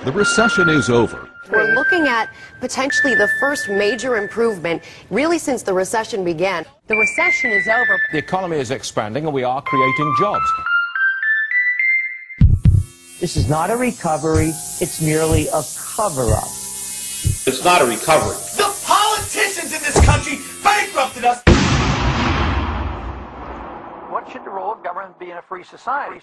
The recession is over. We're looking at potentially the first major improvement really since the recession began. The recession is over. The economy is expanding and we are creating jobs. This is not a recovery, it's merely a cover-up. It's not a recovery. The politicians in this country bankrupted us. What should the role of government be in a free society?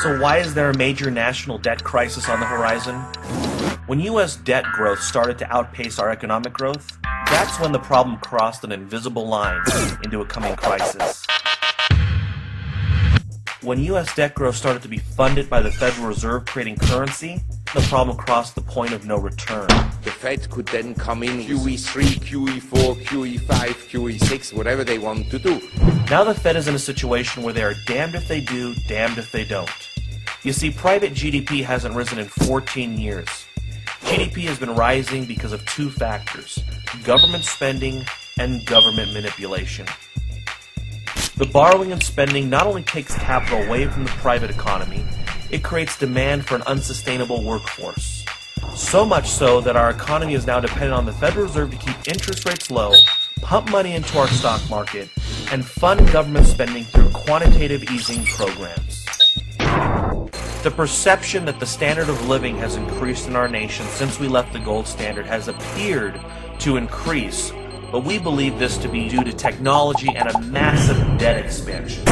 So why is there a major national debt crisis on the horizon? When U.S. debt growth started to outpace our economic growth, that's when the problem crossed an invisible line into a coming crisis. When U.S. debt growth started to be funded by the Federal Reserve creating currency, the problem crossed the point of no return. The Fed could then come in QE3, QE4, QE5, QE6, whatever they want to do. Now the Fed is in a situation where they are damned if they do, damned if they don't. You see, private GDP hasn't risen in 14 years. GDP has been rising because of two factors: government spending and government manipulation. The borrowing and spending not only takes capital away from the private economy, it creates demand for an unsustainable workforce. So much so that our economy is now dependent on the Federal Reserve to keep interest rates low, pump money into our stock market, and fund government spending through quantitative easing programs. The perception that the standard of living has increased in our nation since we left the gold standard has appeared to increase, but we believe this to be due to technology and a massive debt expansion.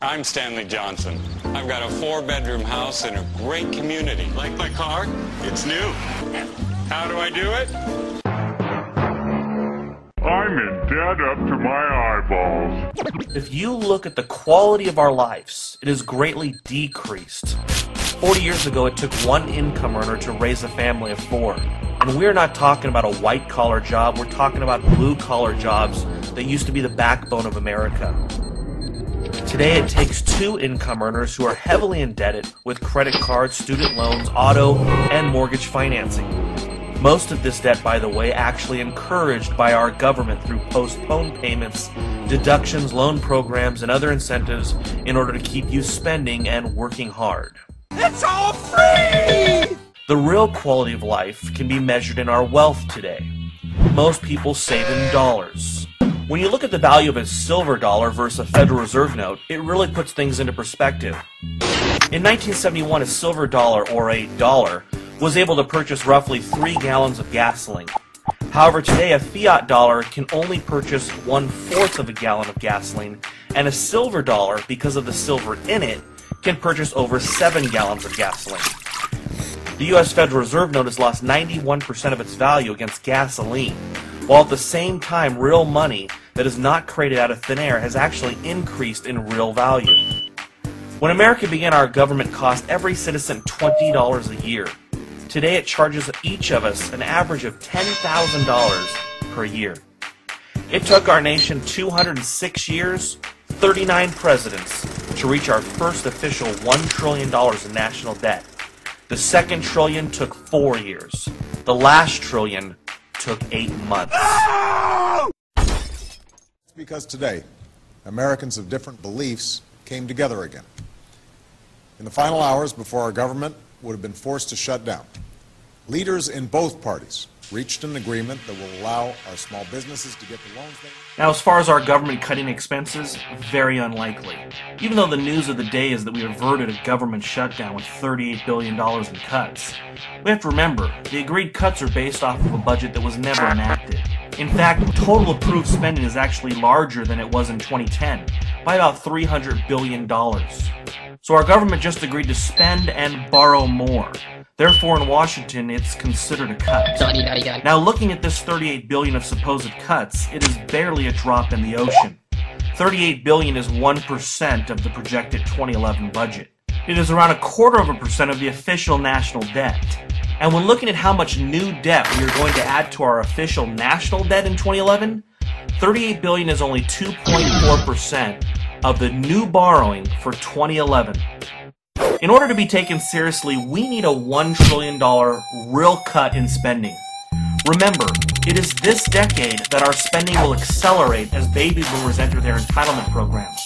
I'm Stanley Johnson. I've got a 4-bedroom house in a great community. Like my car? It's new. How do I do it? I'm in debt up to my eyeballs. If you look at the quality of our lives, it has greatly decreased. 40 years ago, it took one income earner to raise a family of 4. And we're not talking about a white-collar job, we're talking about blue-collar jobs that used to be the backbone of America. Today, it takes 2 income earners who are heavily indebted with credit cards, student loans, auto, and mortgage financing. Most of this debt, by the way, actually encouraged by our government through postponed payments, deductions, loan programs, and other incentives in order to keep you spending and working hard. It's all free! The real quality of life can be measured in our wealth today. Most people save in dollars. When you look at the value of a silver dollar versus a Federal Reserve note, it really puts things into perspective. In 1971, a silver dollar, or a dollar, was able to purchase roughly 3 gallons of gasoline. However, today a fiat dollar can only purchase 1/4 of a gallon of gasoline, and a silver dollar, because of the silver in it, can purchase over 7 gallons of gasoline. The U.S. Federal Reserve note has lost 91% of its value against gasoline, while at the same time real money that is not created out of thin air has actually increased in real value. When America began, our government cost every citizen $20 a year. Today it charges each of us an average of $10,000 per year. It took our nation 206 years, 39 presidents, to reach our first official $1 trillion in national debt. The second trillion took 4 years. The last trillion took 8 months. It's because today, Americans of different beliefs came together again. In the final hours before our government would have been forced to shut down, leaders in both parties reached an agreement that will allow our small businesses to get the loans they need. Now, as far as our government cutting expenses, very unlikely. Even though the news of the day is that we averted a government shutdown with $38 billion in cuts. We have to remember, the agreed cuts are based off of a budget that was never enacted. In fact, total approved spending is actually larger than it was in 2010, by about $300 billion. So our government just agreed to spend and borrow more. Therefore, in Washington, it's considered a cut. Now, looking at this $38 billion of supposed cuts, it is barely a drop in the ocean. $38 billion is 1% of the projected 2011 budget. It is around 1/4% of the official national debt. And when looking at how much new debt we are going to add to our official national debt in 2011, $38 billion is only 2.4% of the new borrowing for 2011. In order to be taken seriously, we need a $1 trillion real cut in spending. Remember, it is this decade that our spending will accelerate as baby boomers enter their entitlement programs.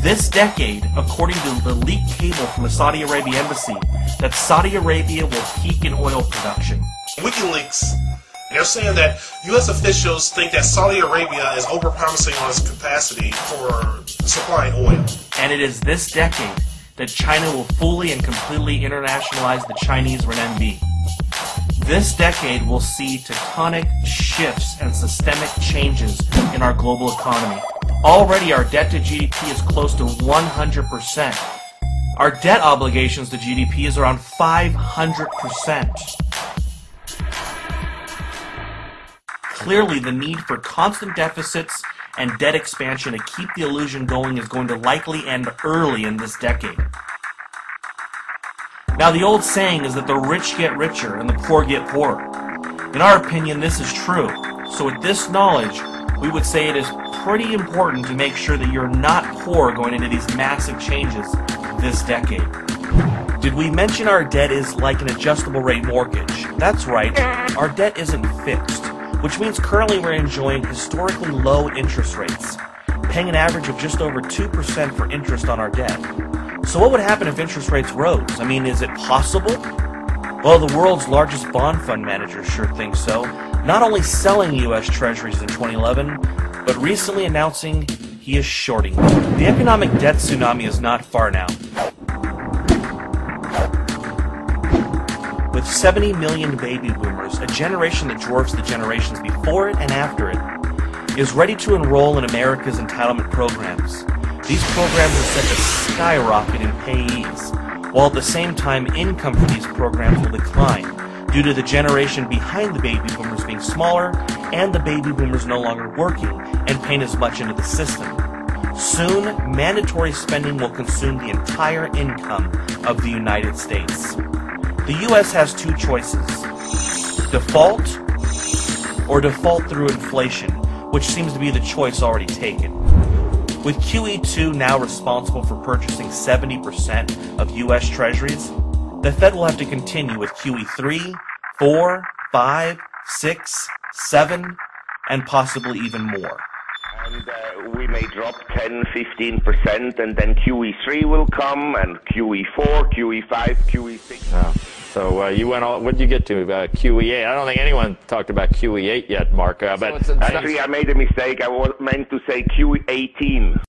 this decade, according to the leaked cable from the Saudi Arabia embassy, that Saudi Arabia will peak in oil production. WikiLeaks, they're saying that U.S. officials think that Saudi Arabia is overpromising on its capacity for supplying oil. And it is this decade that China will fully and completely internationalize the Chinese renminbi. This decade will see tectonic shifts and systemic changes in our global economy. Already our debt to GDP is close to 100%. Our debt obligations to GDP is around 500%. Clearly, the need for constant deficits and debt expansion to keep the illusion going is going to likely end early in this decade. Now, the old saying is that the rich get richer and the poor get poorer. In our opinion, this is true. So with this knowledge, we would say it is pretty important to make sure that you're not poor going into these massive changes this decade. Did we mention our debt is like an adjustable rate mortgage? That's right, our debt isn't fixed, which means currently we're enjoying historically low interest rates, paying an average of just over 2% for interest on our debt. So what would happen if interest rates rose? I mean, is it possible? Well, the world's largest bond fund manager sure thinks so, not only selling U.S. Treasuries in 2011, but recently announcing he is shorting them. The economic debt tsunami is not far now. With 70 million baby boomers, a generation that dwarfs the generations before it and after it, is ready to enroll in America's entitlement programs. These programs are set to skyrocket in payees, while at the same time income for these programs will decline due to the generation behind the baby boomers being smaller and the baby boomers no longer working and paying as much into the system. Soon, mandatory spending will consume the entire income of the United States. The U.S. has two choices: default or default through inflation, which seems to be the choice already taken. With QE2 now responsible for purchasing 70% of U.S. Treasuries, the Fed will have to continue with QE3, 4, 5, 6, 7, and possibly even more. And we may drop 10-15%, and then QE3 will come, and QE4, QE5, QE6. Oh. So you went all. What did you get to? QE8. I don't think anyone talked about QE8 yet, Mark. But actually, I made a mistake. I meant to say QE18.